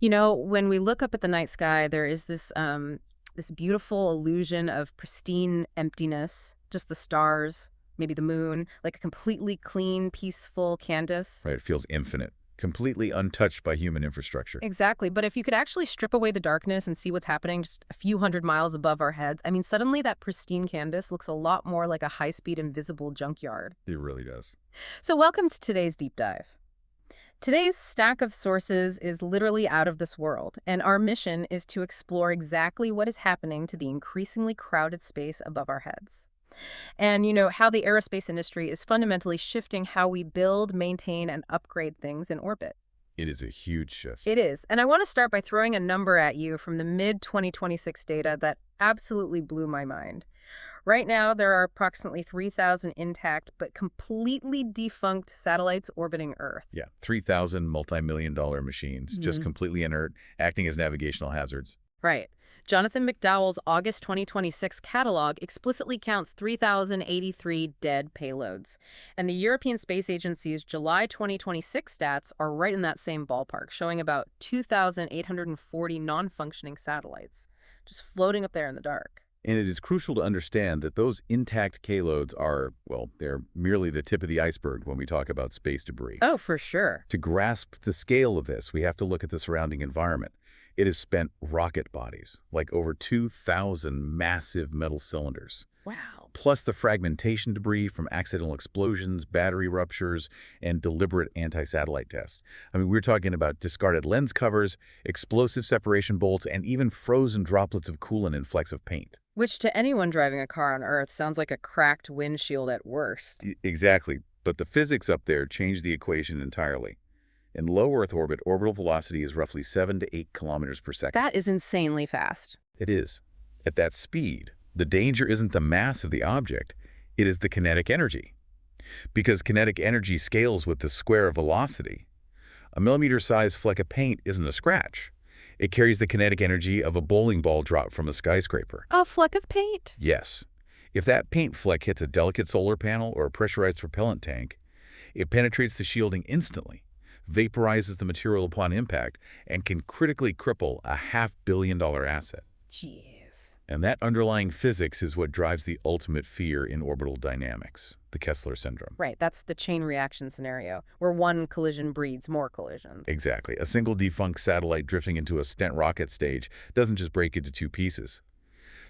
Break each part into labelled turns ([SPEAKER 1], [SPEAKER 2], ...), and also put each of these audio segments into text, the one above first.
[SPEAKER 1] You know, when we look up at the night sky, there is this beautiful illusion of pristine emptiness, just the stars, maybe the moon, like a completely clean, peaceful canvas.
[SPEAKER 2] Right, it feels infinite, completely untouched by human infrastructure.
[SPEAKER 1] Exactly, but if you could actually strip away the darkness and see what's happening just a few hundred miles above our heads, I mean, suddenly that pristine canvas looks a lot more like a high-speed invisible junkyard.
[SPEAKER 2] It really does.
[SPEAKER 1] So welcome to today's deep dive. Today's stack of sources is literally out of this world, and our mission is to explore exactly what is happening to the increasingly crowded space above our heads. And, how the aerospace industry is fundamentally shifting how we build, maintain, and upgrade things in orbit.
[SPEAKER 2] It is a huge shift.
[SPEAKER 1] It is. And I want to start by throwing a number at you from the mid-2026 data that absolutely blew my mind. Right now, there are approximately 3,000 intact but completely defunct satellites orbiting Earth.
[SPEAKER 2] Yeah, 3,000 multi-million-dollar machines, just
[SPEAKER 1] Mhm.
[SPEAKER 2] completely inert, acting as navigational hazards.
[SPEAKER 1] Right. Jonathan McDowell's August 2026 catalog explicitly counts 3,083 dead payloads. And the European Space Agency's July 2026 stats are right in that same ballpark, showing about 2,840 non-functioning satellites, just floating up there in the dark.
[SPEAKER 2] And it is crucial to understand that those intact payloads are, well, they're merely the tip of the iceberg when we talk about space debris.
[SPEAKER 1] Oh, for sure.
[SPEAKER 2] To grasp the scale of this, we have to look at the surrounding environment. It has spent rocket bodies, like over 2,000 massive metal cylinders,
[SPEAKER 1] Wow.
[SPEAKER 2] plus the fragmentation debris from accidental explosions, battery ruptures, and deliberate anti-satellite tests. I mean, we're talking about discarded lens covers, explosive separation bolts, and even frozen droplets of coolant in flecks of paint.
[SPEAKER 1] Which to anyone driving a car on Earth sounds like a cracked windshield at worst.
[SPEAKER 2] Exactly, but the physics up there change the equation entirely. In low Earth orbit, orbital velocity is roughly 7 to 8 kilometers per second.
[SPEAKER 1] That is insanely fast.
[SPEAKER 2] It is. At that speed, the danger isn't the mass of the object, it is the kinetic energy. Because kinetic energy scales with the square of velocity. A millimeter-sized fleck of paint isn't a scratch. It carries the kinetic energy of a bowling ball dropped from a skyscraper.
[SPEAKER 1] A fleck of paint?
[SPEAKER 2] Yes. If that paint fleck hits a delicate solar panel or a pressurized propellant tank, it penetrates the shielding instantly, vaporizes the material upon impact, and can critically cripple a $500 million asset.
[SPEAKER 1] Jeez.
[SPEAKER 2] And that underlying physics is what drives the ultimate fear in orbital dynamics, the Kessler syndrome.
[SPEAKER 1] Right, that's the chain reaction scenario, where one collision breeds more collisions.
[SPEAKER 2] Exactly. A single defunct satellite drifting into a spent rocket stage doesn't just break into two pieces.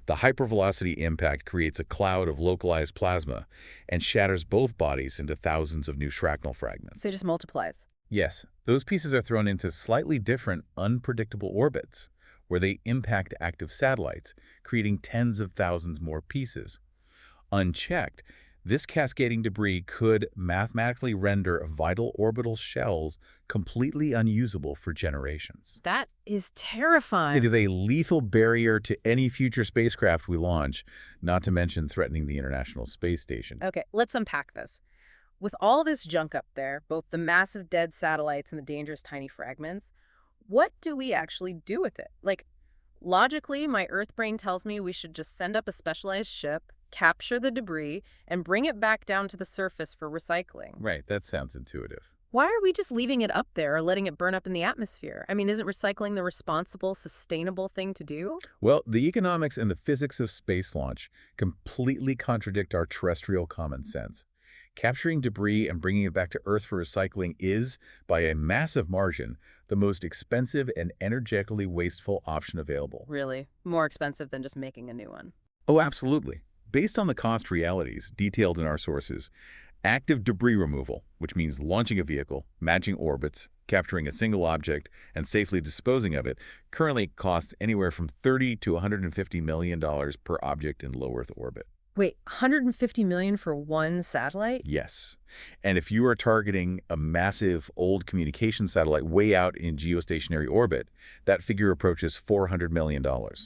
[SPEAKER 2] The hypervelocity impact creates a cloud of localized plasma and shatters both bodies into thousands of new shrapnel fragments.
[SPEAKER 1] So it just multiplies.
[SPEAKER 2] Yes, those pieces are thrown into slightly different, unpredictable orbits, where they impact active satellites, creating tens of thousands more pieces. Unchecked, this cascading debris could mathematically render vital orbital shells completely unusable for generations.
[SPEAKER 1] That is terrifying.
[SPEAKER 2] It is a lethal barrier to any future spacecraft we launch, not to mention threatening the International Space Station.
[SPEAKER 1] Okay, let's unpack this. With all this junk up there, both the massive dead satellites and the dangerous tiny fragments, what do we actually do with it? Like, logically, my Earth brain tells me we should just send up a specialized ship, capture the debris, and bring it back down to the surface for recycling.
[SPEAKER 2] Right, that sounds intuitive.
[SPEAKER 1] Why are we just leaving it up there or letting it burn up in the atmosphere? I mean, isn't recycling the responsible, sustainable thing to do?
[SPEAKER 2] Well, the economics and the physics of space launch completely contradict our terrestrial common sense. Capturing debris and bringing it back to Earth for recycling is, by a massive margin, the most expensive and energetically wasteful option available.
[SPEAKER 1] Really? More expensive than just making a new one.
[SPEAKER 2] Oh, absolutely. Based on the cost realities detailed in our sources, active debris removal, which means launching a vehicle, matching orbits, capturing a single object, and safely disposing of it, currently costs anywhere from $30 to $150 million per object in low Earth orbit.
[SPEAKER 1] Wait, 150 million for one satellite?
[SPEAKER 2] Yes. And if you are targeting a massive old communication satellite way out in geostationary orbit, that figure approaches $400 million.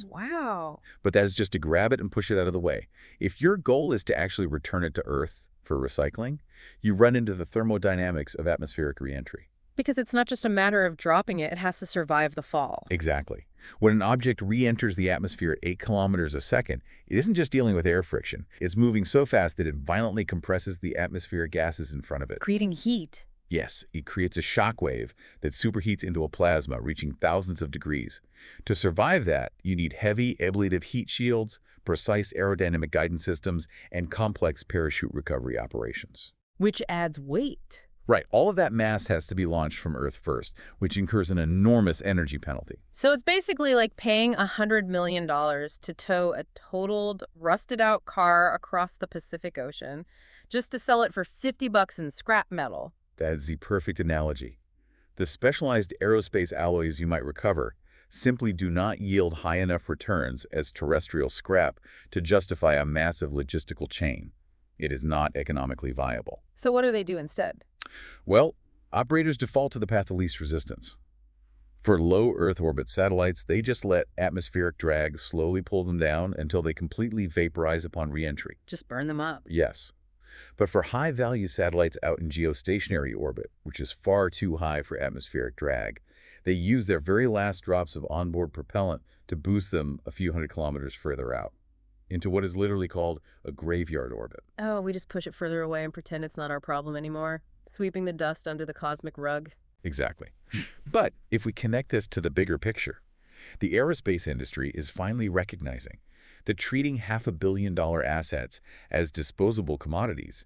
[SPEAKER 1] Wow.
[SPEAKER 2] But that is just to grab it and push it out of the way. If your goal is to actually return it to Earth for recycling, you run into the thermodynamics of atmospheric reentry.
[SPEAKER 1] Because it's not just a matter of dropping it, it has to survive the fall.
[SPEAKER 2] Exactly. When an object re-enters the atmosphere at 8 kilometers a second, it isn't just dealing with air friction. It's moving so fast that it violently compresses the atmospheric gases in front of it.
[SPEAKER 1] Creating heat.
[SPEAKER 2] Yes, it creates a shock wave that superheats into a plasma, reaching thousands of degrees. To survive that, you need heavy ablative heat shields, precise aerodynamic guidance systems, and complex parachute recovery operations.
[SPEAKER 1] Which adds weight.
[SPEAKER 2] Right, all of that mass has to be launched from Earth first, which incurs an enormous energy penalty.
[SPEAKER 1] So it's basically like paying $100 million to tow a totaled, rusted-out car across the Pacific Ocean just to sell it for $50 in scrap metal.
[SPEAKER 2] That is the perfect analogy. The specialized aerospace alloys you might recover simply do not yield high enough returns as terrestrial scrap to justify a massive logistical chain. It is not economically viable.
[SPEAKER 1] So what do they do instead?
[SPEAKER 2] Well, operators default to the path of least resistance. For low Earth orbit satellites, they just let atmospheric drag slowly pull them down until they completely vaporize upon re-entry.
[SPEAKER 1] Just burn them up.
[SPEAKER 2] Yes. But for high-value satellites out in geostationary orbit, which is far too high for atmospheric drag, they use their very last drops of onboard propellant to boost them a few hundred kilometers further out, into what is literally called a graveyard orbit.
[SPEAKER 1] Oh, we just push it further away and pretend it's not our problem anymore, sweeping the dust under the cosmic rug.
[SPEAKER 2] Exactly. But if we connect this to the bigger picture, the aerospace industry is finally recognizing that treating $500 million assets as disposable commodities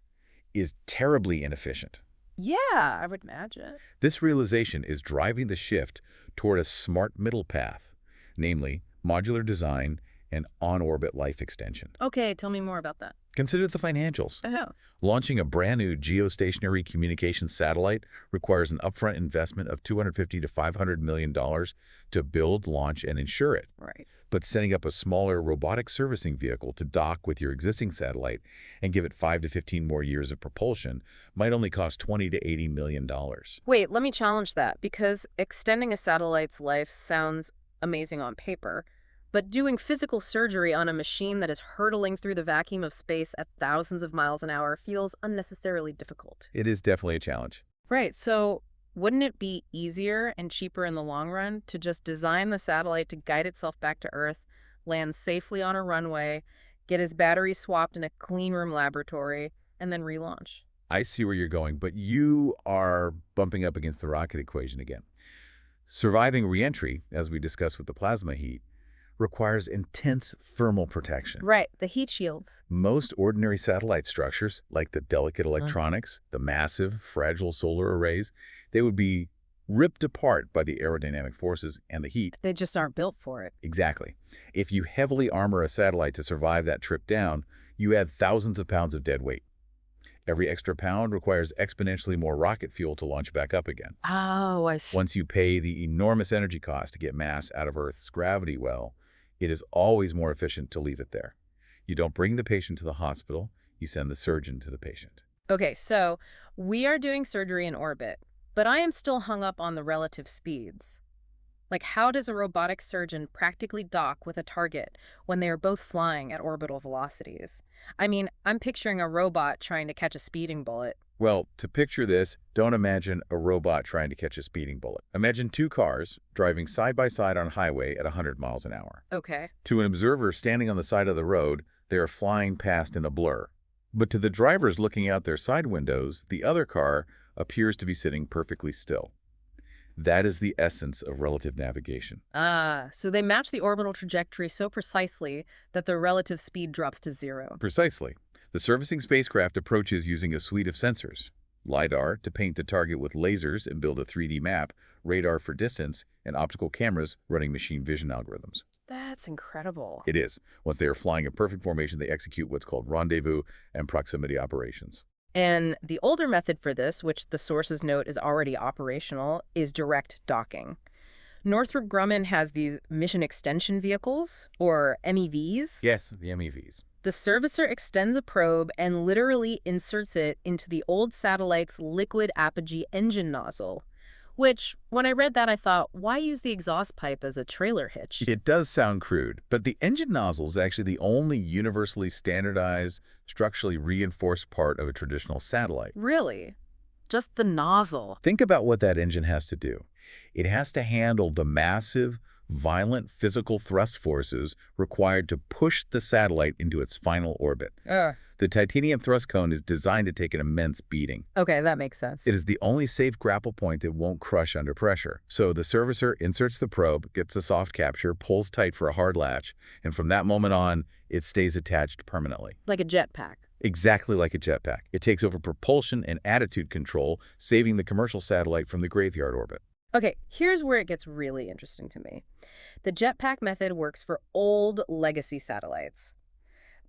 [SPEAKER 2] is terribly inefficient.
[SPEAKER 1] Yeah, I would imagine.
[SPEAKER 2] This realization is driving the shift toward a smart middle path, namely modular design and on-orbit life extension.
[SPEAKER 1] Okay, tell me more about that.
[SPEAKER 2] Consider the financials.
[SPEAKER 1] Oh.
[SPEAKER 2] Launching a brand new geostationary communications satellite requires an upfront investment of $250 to $500 million to build, launch, and insure it.
[SPEAKER 1] Right.
[SPEAKER 2] But setting up a smaller robotic servicing vehicle to dock with your existing satellite and give it 5 to 15 more years of propulsion might only cost $20 to $80 million.
[SPEAKER 1] Wait, let me challenge that, because extending a satellite's life sounds amazing on paper, but doing physical surgery on a machine that is hurtling through the vacuum of space at thousands of miles an hour feels unnecessarily difficult.
[SPEAKER 2] It is definitely a challenge.
[SPEAKER 1] Right, so wouldn't it be easier and cheaper in the long run to just design the satellite to guide itself back to Earth, land safely on a runway, get its battery swapped in a clean room laboratory, and then relaunch?
[SPEAKER 2] I see where you're going, but you are bumping up against the rocket equation again. Surviving reentry, as we discussed with the plasma heat, requires intense thermal protection.
[SPEAKER 1] Right, the heat shields.
[SPEAKER 2] Most ordinary satellite structures, like the delicate electronics, the massive, fragile solar arrays, they would be ripped apart by the aerodynamic forces and the heat.
[SPEAKER 1] They just aren't built for it.
[SPEAKER 2] Exactly. If you heavily armor a satellite to survive that trip down, you add thousands of pounds of dead weight. Every extra pound requires exponentially more rocket fuel to launch back up again.
[SPEAKER 1] Oh, I see.
[SPEAKER 2] Once you pay the enormous energy cost to get mass out of Earth's gravity well, it is always more efficient to leave it there. You don't bring the patient to the hospital, you send the surgeon to the patient.
[SPEAKER 1] Okay, so we are doing surgery in orbit, but I am still hung up on the relative speeds. Like, how does a robotic surgeon practically dock with a target when they are both flying at orbital velocities? I mean, I'm picturing a robot trying to catch a speeding bullet.
[SPEAKER 2] Well, to picture this, don't imagine a robot trying to catch a speeding bullet. Imagine two cars driving side by side on a highway at 100 miles an hour.
[SPEAKER 1] Okay.
[SPEAKER 2] To an observer standing on the side of the road, they are flying past in a blur. But to the drivers looking out their side windows, the other car appears to be sitting perfectly still. That is the essence of relative navigation.
[SPEAKER 1] Ah, so they match the orbital trajectory so precisely that the relative speed drops to zero.
[SPEAKER 2] Precisely. The servicing spacecraft approaches using a suite of sensors: LiDAR to paint the target with lasers and build a 3D map, radar for distance, and optical cameras running machine vision algorithms.
[SPEAKER 1] That's incredible.
[SPEAKER 2] It is. Once they are flying in perfect formation, they execute what's called rendezvous and proximity operations.
[SPEAKER 1] And the older method for this, which the sources note is already operational, is direct docking. Northrop Grumman has these mission extension vehicles, or MEVs.
[SPEAKER 2] Yes, the MEVs.
[SPEAKER 1] The servicer extends a probe and literally inserts it into the old satellite's liquid apogee engine nozzle, which, when I read that, I thought, why use the exhaust pipe as a trailer hitch?
[SPEAKER 2] It does sound crude, but the engine nozzle is actually the only universally standardized, structurally reinforced part of a traditional satellite.
[SPEAKER 1] Really? Just the nozzle?
[SPEAKER 2] Think about what that engine has to do. It has to handle the massive, violent physical thrust forces required to push the satellite into its final orbit.
[SPEAKER 1] Ugh.
[SPEAKER 2] The titanium thrust cone is designed to take an immense beating.
[SPEAKER 1] Okay, that makes sense.
[SPEAKER 2] It is the only safe grapple point that won't crush under pressure. So the servicer inserts the probe, gets a soft capture, pulls tight for a hard latch, and from that moment on, it stays attached permanently.
[SPEAKER 1] Like a jetpack.
[SPEAKER 2] Exactly like a jetpack. It takes over propulsion and attitude control, saving the commercial satellite from the graveyard orbit.
[SPEAKER 1] Okay, here's where it gets really interesting to me. The jetpack method works for old legacy satellites.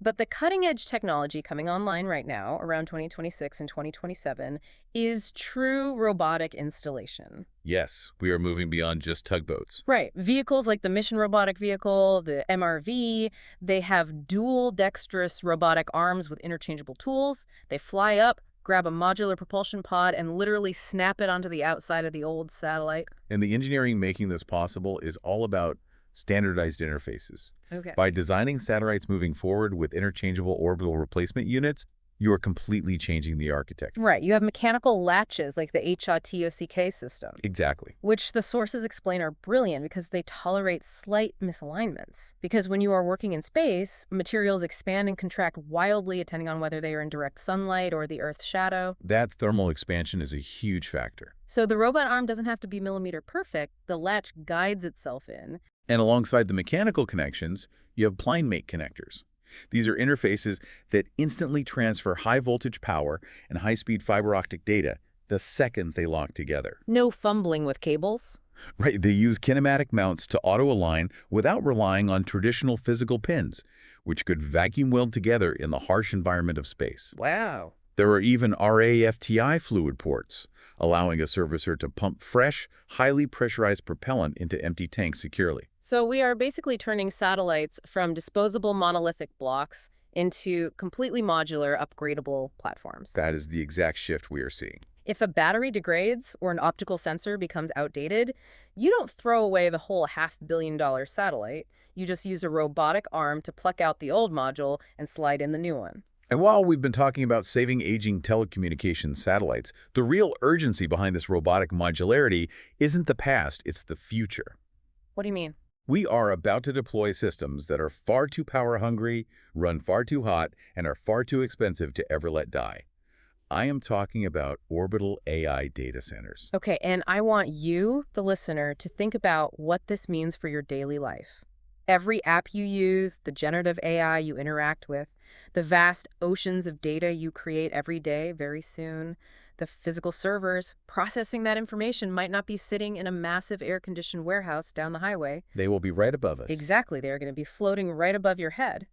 [SPEAKER 1] But the cutting-edge technology coming online right now, around 2026 and 2027, is true robotic installation.
[SPEAKER 2] Yes, we are moving beyond just tugboats.
[SPEAKER 1] Right. Vehicles like the Mission Robotic Vehicle, the MRV, they have dual dexterous robotic arms with interchangeable tools. They fly up, grab a modular propulsion pod, and literally snap it onto the outside of the old satellite.
[SPEAKER 2] And the engineering making this possible is all about standardized interfaces.
[SPEAKER 1] Okay.
[SPEAKER 2] By designing satellites moving forward with interchangeable orbital replacement units, you are completely changing the architecture.
[SPEAKER 1] Right. You have mechanical latches like the HOTOCK system.
[SPEAKER 2] Exactly.
[SPEAKER 1] Which the sources explain are brilliant because they tolerate slight misalignments. Because when you are working in space, materials expand and contract wildly depending on whether they are in direct sunlight or the Earth's shadow.
[SPEAKER 2] That thermal expansion is a huge factor.
[SPEAKER 1] So the robot arm doesn't have to be millimeter perfect. The latch guides itself in.
[SPEAKER 2] And alongside the mechanical connections, you have blind mate connectors. These are interfaces that instantly transfer high-voltage power and high-speed fiber optic data the second they lock together.
[SPEAKER 1] No fumbling with cables.
[SPEAKER 2] Right, they use kinematic mounts to auto-align without relying on traditional physical pins, which could vacuum weld together in the harsh environment of space.
[SPEAKER 1] Wow.
[SPEAKER 2] There are even RAFTI fluid ports, allowing a servicer to pump fresh, highly pressurized propellant into empty tanks securely.
[SPEAKER 1] So we are basically turning satellites from disposable monolithic blocks into completely modular, upgradable platforms.
[SPEAKER 2] That is the exact shift we are seeing.
[SPEAKER 1] If a battery degrades or an optical sensor becomes outdated, you don't throw away the whole $500 million satellite. You just use a robotic arm to pluck out the old module and slide in the new one.
[SPEAKER 2] And while we've been talking about saving aging telecommunications satellites, the real urgency behind this robotic modularity isn't the past, it's the future.
[SPEAKER 1] What do you mean?
[SPEAKER 2] We are about to deploy systems that are far too power hungry, run far too hot, and are far too expensive to ever let die. I am talking about orbital AI data centers.
[SPEAKER 1] Okay, and I want you, the listener, to think about what this means for your daily life. Every app you use, the generative AI you interact with, the vast oceans of data you create every day, very soon, the physical servers processing that information might not be sitting in a massive air-conditioned warehouse down the highway.
[SPEAKER 2] They will be right above us.
[SPEAKER 1] Exactly. They're going to be floating right above your head.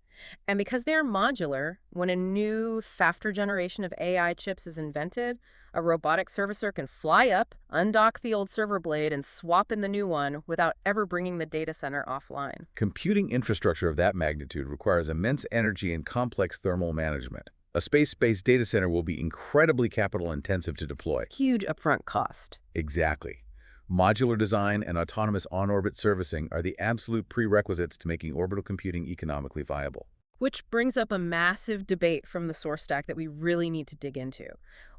[SPEAKER 1] And because they're modular, when a new, faster generation of AI chips is invented, a robotic servicer can fly up, undock the old server blade, and swap in the new one without ever bringing the data center offline.
[SPEAKER 2] Computing infrastructure of that magnitude requires immense energy and complex thermal management. A space-based data center will be incredibly capital-intensive to deploy.
[SPEAKER 1] Huge upfront cost.
[SPEAKER 2] Exactly. Modular design and autonomous on-orbit servicing are the absolute prerequisites to making orbital computing economically viable.
[SPEAKER 1] Which brings up a massive debate from the source stack that we really need to dig into.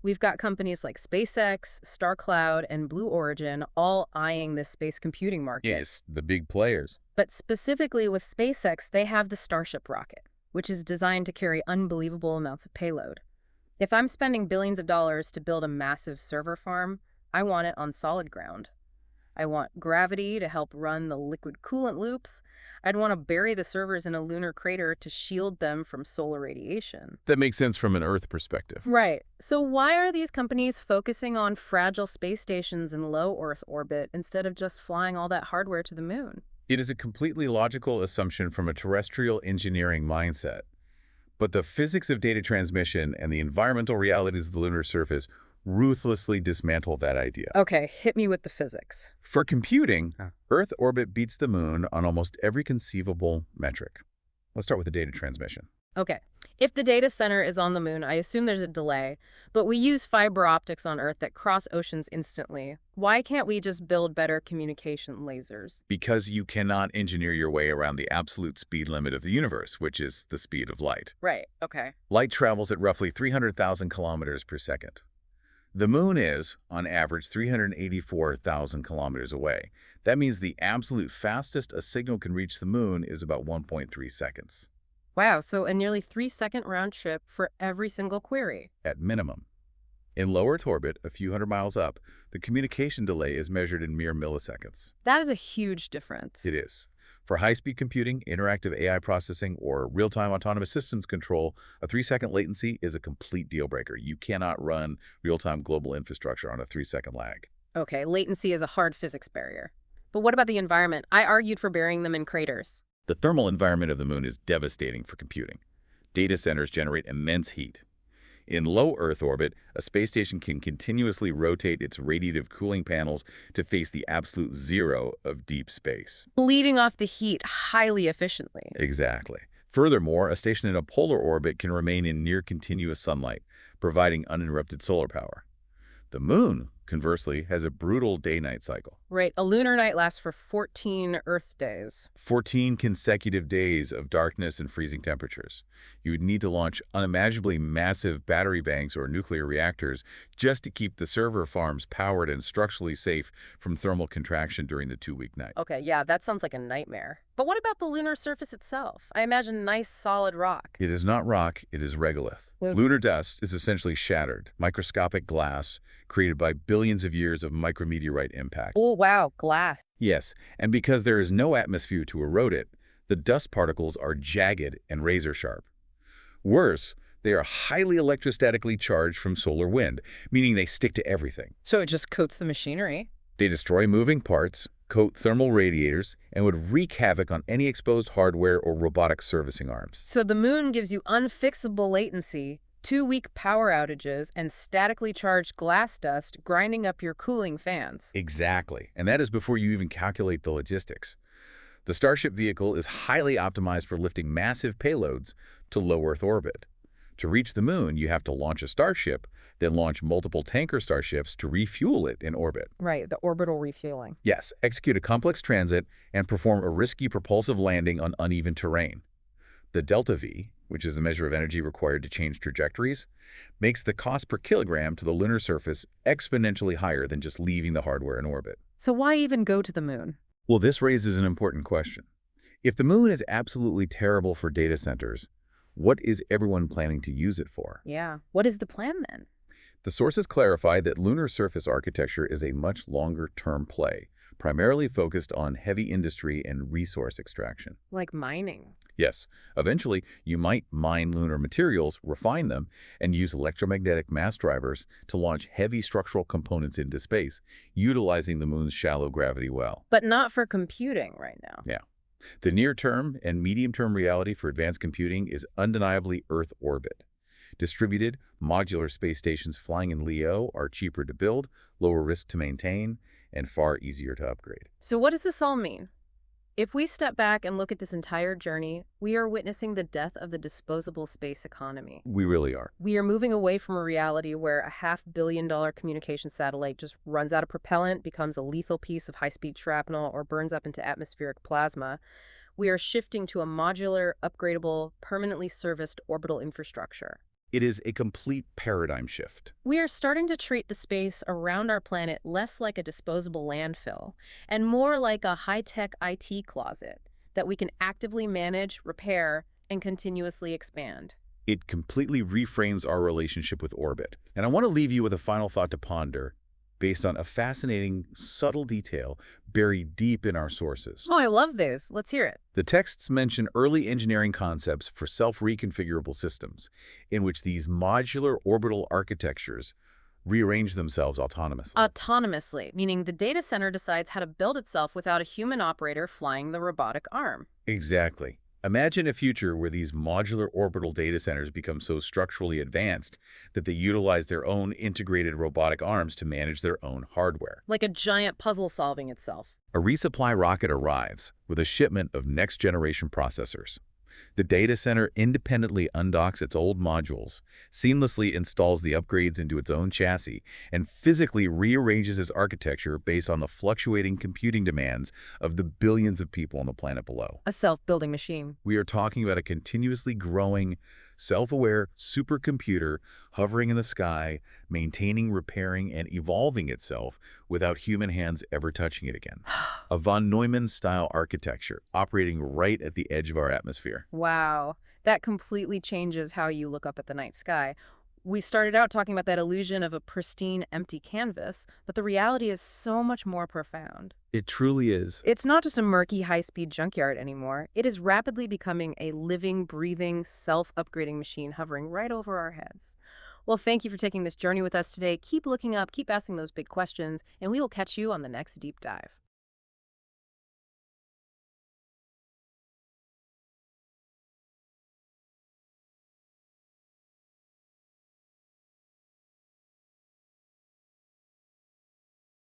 [SPEAKER 1] We've got companies like SpaceX, StarCloud, and Blue Origin all eyeing this space computing market.
[SPEAKER 2] Yes, the big players.
[SPEAKER 1] But specifically with SpaceX, they have the Starship rocket, which is designed to carry unbelievable amounts of payload. If I'm spending billions of dollars to build a massive server farm, I want it on solid ground. I want gravity to help run the liquid coolant loops. I'd want to bury the servers in a lunar crater to shield them from solar radiation.
[SPEAKER 2] That makes sense from an Earth perspective.
[SPEAKER 1] Right. So why are these companies focusing on fragile space stations in low Earth orbit instead of just flying all that hardware to the moon?
[SPEAKER 2] It is a completely logical assumption from a terrestrial engineering mindset. But the physics of data transmission and the environmental realities of the lunar surface ruthlessly dismantle that idea.
[SPEAKER 1] Okay, hit me with the physics.
[SPEAKER 2] For computing, Earth orbit beats the moon on almost every conceivable metric. Let's start with the data transmission.
[SPEAKER 1] Okay. If the data center is on the moon, I assume there's a delay, but we use fiber optics on Earth that cross oceans instantly. Why can't we just build better communication lasers?
[SPEAKER 2] Because you cannot engineer your way around the absolute speed limit of the universe, which is the speed of light.
[SPEAKER 1] Right, okay.
[SPEAKER 2] Light travels at roughly 300,000 kilometers per second. The moon is, on average, 384,000 kilometers away. That means the absolute fastest a signal can reach the moon is about 1.3 seconds,
[SPEAKER 1] Wow, so a nearly 3-second round trip for every single query.
[SPEAKER 2] at minimum. In low Earth orbit, a few hundred miles up, the communication delay is measured in mere milliseconds.
[SPEAKER 1] That is a huge difference.
[SPEAKER 2] It is. For high-speed computing, interactive AI processing, or real-time autonomous systems control, a 3-second latency is a complete deal-breaker. You cannot run real-time global infrastructure on a 3-second lag.
[SPEAKER 1] Okay, latency is a hard physics barrier. But what about the environment? I argued for burying them in craters.
[SPEAKER 2] The thermal environment of the moon is devastating for computing. Data centers generate immense heat. In low Earth orbit, a space station can continuously rotate its radiative cooling panels to face the absolute zero of deep space.
[SPEAKER 1] Bleeding off the heat highly efficiently.
[SPEAKER 2] Exactly. Furthermore, a station in a polar orbit can remain in near continuous sunlight, providing uninterrupted solar power. The moon, conversely, has a brutal day-night cycle.
[SPEAKER 1] Right, a lunar night lasts for 14 Earth days.
[SPEAKER 2] 14 consecutive days of darkness and freezing temperatures. You would need to launch unimaginably massive battery banks or nuclear reactors just to keep the server farms powered and structurally safe from thermal contraction during the 2-week night.
[SPEAKER 1] Okay, yeah, that sounds like a nightmare. But what about the lunar surface itself? I imagine nice, solid rock.
[SPEAKER 2] It is not rock, it is regolith. Lunar dust is essentially shattered, microscopic glass created by billions of years of micrometeorite impact.
[SPEAKER 1] Oh, wow, glass.
[SPEAKER 2] Yes, and because there is no atmosphere to erode it, the dust particles are jagged and razor-sharp. Worse, they are highly electrostatically charged from solar wind, meaning they stick to everything.
[SPEAKER 1] So it just coats the machinery?
[SPEAKER 2] They destroy moving parts, coat thermal radiators, and would wreak havoc on any exposed hardware or robotic servicing arms.
[SPEAKER 1] So the moon gives you unfixable latency, 2-week power outages, and statically charged glass dust grinding up your cooling fans.
[SPEAKER 2] Exactly, and that is before you even calculate the logistics. The Starship vehicle is highly optimized for lifting massive payloads to low Earth orbit. To reach the moon, you have to launch a Starship, then launch multiple tanker Starships to refuel it in orbit.
[SPEAKER 1] Right, the orbital refueling.
[SPEAKER 2] Yes, execute a complex transit and perform a risky propulsive landing on uneven terrain. The delta V, which is the measure of energy required to change trajectories, makes the cost per kilogram to the lunar surface exponentially higher than just leaving the hardware in orbit.
[SPEAKER 1] So why even go to the moon?
[SPEAKER 2] Well, this raises an important question. If the moon is absolutely terrible for data centers, what is everyone planning to use it for?
[SPEAKER 1] Yeah, what is the plan then?
[SPEAKER 2] The sources clarify that lunar surface architecture is a much longer-term play, primarily focused on heavy industry and resource extraction.
[SPEAKER 1] Like mining.
[SPEAKER 2] Yes, eventually you might mine lunar materials, refine them, and use electromagnetic mass drivers to launch heavy structural components into space, utilizing the moon's shallow gravity well.
[SPEAKER 1] But not for computing right now.
[SPEAKER 2] Yeah. The near-term and medium-term reality for advanced computing is undeniably Earth orbit. Distributed, modular space stations flying in LEO are cheaper to build, lower risk to maintain, and far easier to upgrade.
[SPEAKER 1] So what does this all mean? If we step back and look at this entire journey, we are witnessing the death of the disposable space economy.
[SPEAKER 2] We really are.
[SPEAKER 1] We are moving away from a reality where a $500 million communication satellite just runs out of propellant, becomes a lethal piece of high-speed shrapnel, or burns up into atmospheric plasma. We are shifting to a modular, upgradable, permanently serviced orbital infrastructure.
[SPEAKER 2] It is a complete paradigm shift.
[SPEAKER 1] We are starting to treat the space around our planet less like a disposable landfill and more like a high-tech IT closet that we can actively manage, repair, and continuously expand.
[SPEAKER 2] It completely reframes our relationship with orbit. And I want to leave you with a final thought to ponder based on a fascinating, subtle detail buried deep in our sources.
[SPEAKER 1] Oh, I love this. Let's hear it.
[SPEAKER 2] The texts mention early engineering concepts for self-reconfigurable systems, in which these modular orbital architectures rearrange themselves autonomously.
[SPEAKER 1] Autonomously, meaning the data center decides how to build itself without a human operator flying the robotic arm.
[SPEAKER 2] Exactly. Imagine a future where these modular orbital data centers become so structurally advanced that they utilize their own integrated robotic arms to manage their own hardware.
[SPEAKER 1] Like a giant puzzle solving itself.
[SPEAKER 2] A resupply rocket arrives with a shipment of next-generation processors. The data center independently undocks its old modules, seamlessly installs the upgrades into its own chassis, and physically rearranges its architecture based on the fluctuating computing demands of the billions of people on the planet below.
[SPEAKER 1] A self-building machine.
[SPEAKER 2] We are talking about a continuously growing, self-aware supercomputer hovering in the sky, maintaining, repairing, and evolving itself without human hands ever touching it again. A von Neumann-style architecture operating right at the edge of our atmosphere.
[SPEAKER 1] Wow, that completely changes how you look up at the night sky. We started out talking about that illusion of a pristine, empty canvas, but the reality is so much more profound.
[SPEAKER 2] It truly is.
[SPEAKER 1] It's not just a murky, high-speed junkyard anymore. It is rapidly becoming a living, breathing, self-upgrading machine hovering right over our heads. Well, thank you for taking this journey with us today. Keep looking up, keep asking those big questions, and we will catch you on the next deep dive.